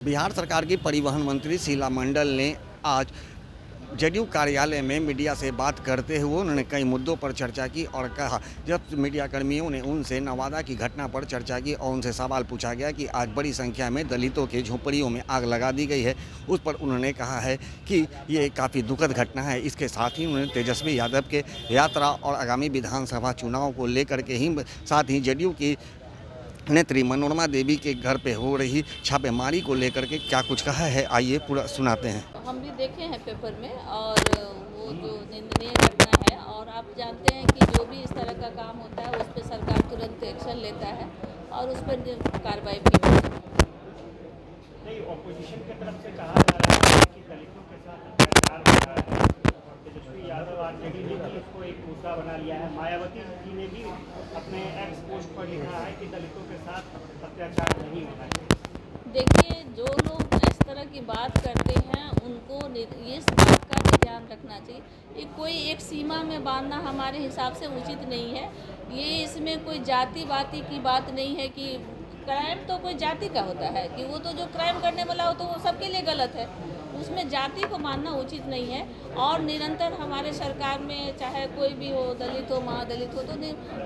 बिहार सरकार की परिवहन मंत्री शीला मंडल ने आज जदयू कार्यालय में मीडिया से बात करते हुए उन्होंने कई मुद्दों पर चर्चा की और कहा, जब मीडिया कर्मियों ने उनसे नवादा की घटना पर चर्चा की और उनसे सवाल पूछा गया कि आज बड़ी संख्या में दलितों के झोंपड़ियों में आग लगा दी गई है, उस पर उन्होंने कहा है कि ये काफ़ी दुखद घटना है। इसके साथ ही उन्होंने तेजस्वी यादव के यात्रा और आगामी विधानसभा चुनाव को लेकर के ही साथ ही जदयू की नेत्री मनोरमा देवी के घर पे हो रही छापेमारी को लेकर के क्या कुछ कहा है, आइए पूरा सुनाते हैं। हम भी देखे हैं पेपर में और वो जो निंदनीय घटना है, और आप जानते हैं कि जो भी इस तरह का काम होता है उस पर सरकार तुरंत एक्शन लेता है और उस पर कार्रवाई भी होती है। नहीं, ऑपोजिशन की तरफ से कहा जा रहा है कि दलितों के साथ अत्याचार हो रहा है और तेजस्वी यादव आरजेडी ने भी इसको एक मुद्दा बना लिया है। मायावती जी ने भी अपने एक्स पोस्ट पर लिखा है कि दलितों के साथ अत्याचार नहीं होना चाहिए। देखिए, जो लोग इस तरह की बात करते हैं उनको इस बात का भी ध्यान रखना चाहिए। ये कोई एक सीमा में बांधना हमारे हिसाब से उचित नहीं है। ये इसमें कोई जाति बाती की बात नहीं है कि क्राइम तो कोई जाति का होता है कि वो तो जो क्राइम करने वाला हो तो वो सबके लिए गलत है, उसमें जाति को मानना उचित नहीं है। और निरंतर हमारे सरकार में चाहे कोई भी हो, दलित हो, महादलित हो, तो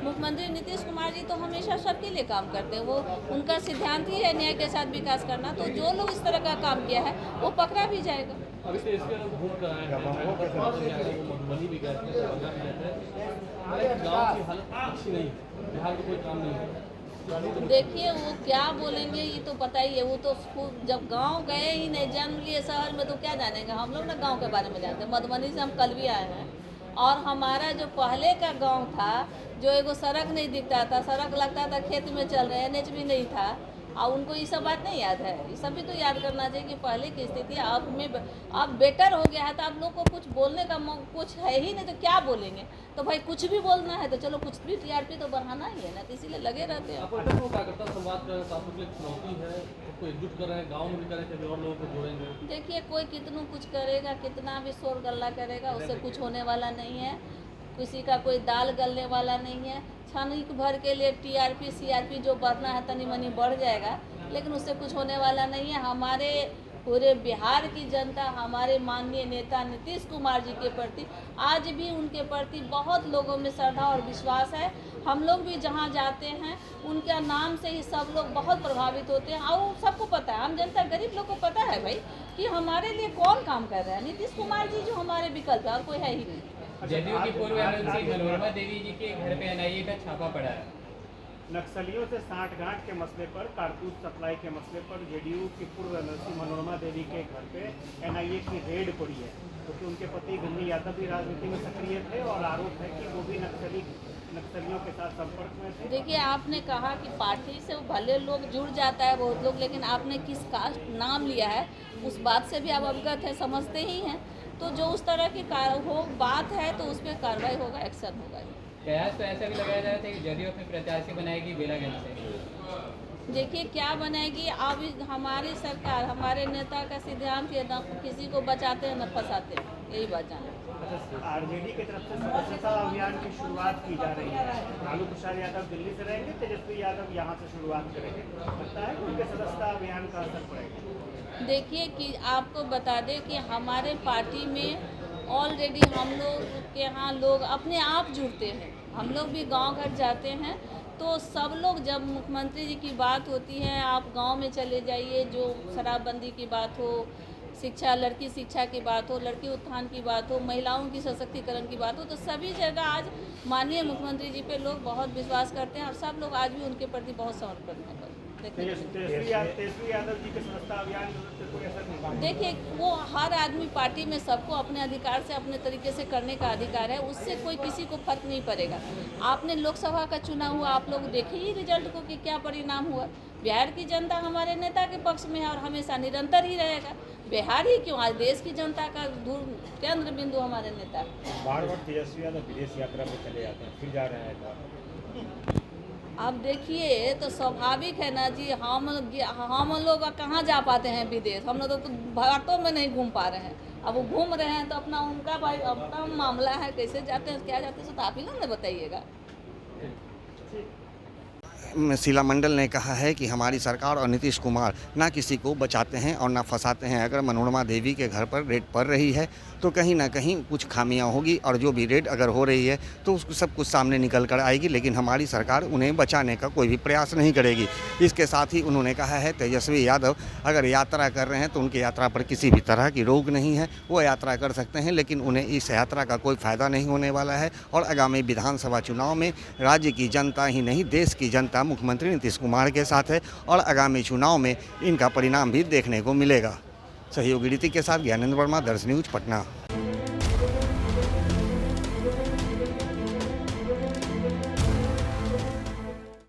मुख्यमंत्री नीतीश कुमार जी तो हमेशा सबके लिए काम करते हैं। वो उनका सिद्धांत ही है न्याय के साथ विकास करना। तो जो लोग इस तरह का काम किया है वो पकड़ा भी जाएगा। अभी तो इसके लोग घूम कर आए हैं, मधुबनी भी गए थे, गाँव की हालत अच्छी नहीं है, बिहार में कोई काम नहीं है। देखिए, वो क्या बोलेंगे ये तो पता ही है। वो तो जब गांव गए ही नहीं, जन्म लिए शहर में, तो क्या जानेंगे। हम लोग ना गांव के बारे में जानते हैं। मधुबनी से हम कल भी आए हैं और हमारा जो पहले का गांव था, जो एगो सड़क नहीं दिखता था, सड़क लगता था खेत में चल रहे, एनएच भी नहीं था, और उनको ये सब बात नहीं याद है। ये सब भी तो याद करना चाहिए कि पहले की स्थिति अब बेटर हो गया है। तो आप लोग को कुछ बोलने का कुछ है ही नहीं, तो क्या बोलेंगे। तो भाई कुछ भी बोलना है तो चलो कुछ भी टीआरपी तो बढ़ाना ही है ना, तो इसीलिए लगे रहते हैं। संवाद कर चुनौती है, उसको एकजुट कर रहे हैं, गाँव में भी करें कभी और लोगों को जोड़ेंगे। देखिए, कोई कितना कुछ करेगा, कितना भी शोर गल्ला करेगा, उससे कुछ होने वाला नहीं है। किसी का कोई दाल गलने वाला नहीं है। क्षणिक भर के लिए टीआरपी सीआरपी जो बढ़ना है तनी मनी बढ़ जाएगा, लेकिन उससे कुछ होने वाला नहीं है। हमारे पूरे बिहार की जनता हमारे माननीय नेता नीतीश कुमार जी के प्रति आज भी उनके प्रति बहुत लोगों में श्रद्धा और विश्वास है। हम लोग भी जहां जाते हैं उनके नाम से ही सब लोग बहुत प्रभावित होते हैं। और सबको पता है, हम जनता गरीब लोग को पता है भाई कि हमारे लिए कौन काम कर रहा है। नीतीश कुमार जी जो हमारे विकल्प है, और कोई है ही नहीं। जदयू की पूर्व एमएलसी मनोरमा देवी जी के घर पे एनआईए का छापा पड़ा है। नक्सलियों से साठगांठ के मसले पर, कारतूस सप्लाई के मसले पर जदयू की पूर्व एमएलसी मनोरमा देवी के घर पे एनआईए की रेड पड़ी है, क्योंकि उनके पति गन्नी यादव भी राजनीति में सक्रिय थे और आरोप है कि वो भी नक्सलियों के साथ संपर्क में थे। देखिए, आपने कहा कि पार्टी से भले लोग जुड़ जाता है बहुत लोग, लेकिन आपने किस कास्ट नाम लिया है उस बात से भी आप अवगत है, समझते ही हैं। तो जो उस तरह की बात है तो उस पर कार्रवाई होगा, एक्शन होगा। कयास तो ऐसा भी लगाया जा रहा था कि जदयू अपने प्रत्याशी बनाएगी बेलागंज से। देखिए, क्या बनाएगी। अब हमारी सरकार, हमारे नेता का सिद्धांत है, न किसी को बचाते हैं न फंसाते हैं, यही बात जाना। आरजेडी की तरफ से सदस्यता अभियान की शुरुआत की जा रही है। लालू प्रसाद यादव दिल्ली से रहेंगे, तेजस्वी यादव यहाँ से शुरुआत करेंगे। लगता है कि उनके सदस्यता अभियान का असर पड़ेगा। देखिए कि आपको बता दें कि हमारे पार्टी में ऑलरेडी हम लोग के यहाँ लोग अपने आप जुड़ते हैं। हम लोग भी गांव घर जाते हैं तो सब लोग, जब मुख्यमंत्री जी की बात होती है, आप गांव में चले जाइए, जो शराबबंदी की बात हो, शिक्षा, लड़की शिक्षा की बात हो, लड़की उत्थान की बात हो, महिलाओं की सशक्तिकरण की बात हो, तो सभी जगह आज माननीय मुख्यमंत्री जी पे लोग बहुत विश्वास करते हैं और सब लोग आज भी उनके प्रति बहुत समर्पित हैं। तेजस्वी यादव जी के सदस्यता अभियान से कोई असर नहीं। देखिए, वो हर आदमी पार्टी में सबको अपने अधिकार से अपने तरीके से करने का अधिकार है, उससे कोई किसी को फर्क नहीं पड़ेगा। आपने लोकसभा का चुनाव हुआ, आप लोग देखे ही रिजल्ट को कि क्या परिणाम हुआ। बिहार की जनता हमारे नेता के पक्ष में है और हमेशा निरंतर ही रहेगा। बिहार ही क्यों, आज देश की जनता का केंद्र बिंदु हमारे नेता। बार बार तेजस्वी यादव विदेश यात्रा पे चले जाते हैं, फिर जा रहे हैं। अब देखिए, तो स्वाभाविक है ना जी, हम लोग कहाँ जा पाते हैं विदेश। हम लोग तो भारतों में नहीं घूम पा रहे हैं। अब वो घूम रहे हैं तो अपना उनका भाई अपना मामला है, कैसे जाते हैं क्या जाते हैं तो आप ही लोग ने बताइएगा। शीला मंडल ने कहा है कि हमारी सरकार और नीतीश कुमार ना किसी को बचाते हैं और ना फंसाते हैं। अगर मनोरमा देवी के घर पर रेड पड़ रही है तो कहीं ना कहीं कुछ खामियां होगी, और जो भी रेड अगर हो रही है तो उसको सब कुछ सामने निकल कर आएगी, लेकिन हमारी सरकार उन्हें बचाने का कोई भी प्रयास नहीं करेगी। इसके साथ ही उन्होंने कहा है तेजस्वी यादव अगर यात्रा कर रहे हैं तो उनकी यात्रा पर किसी भी तरह की रोक नहीं है, वो यात्रा कर सकते हैं, लेकिन उन्हें इस यात्रा का कोई फ़ायदा नहीं होने वाला है। और आगामी विधानसभा चुनाव में राज्य की जनता ही नहीं देश की जनता मुख्यमंत्री नीतीश कुमार के साथ है, और आगामी चुनाव में इनका परिणाम भी देखने को मिलेगा। सहयोगी रीति के साथ ज्ञानेंद्र वर्मा, दर्श न्यूज, पटना।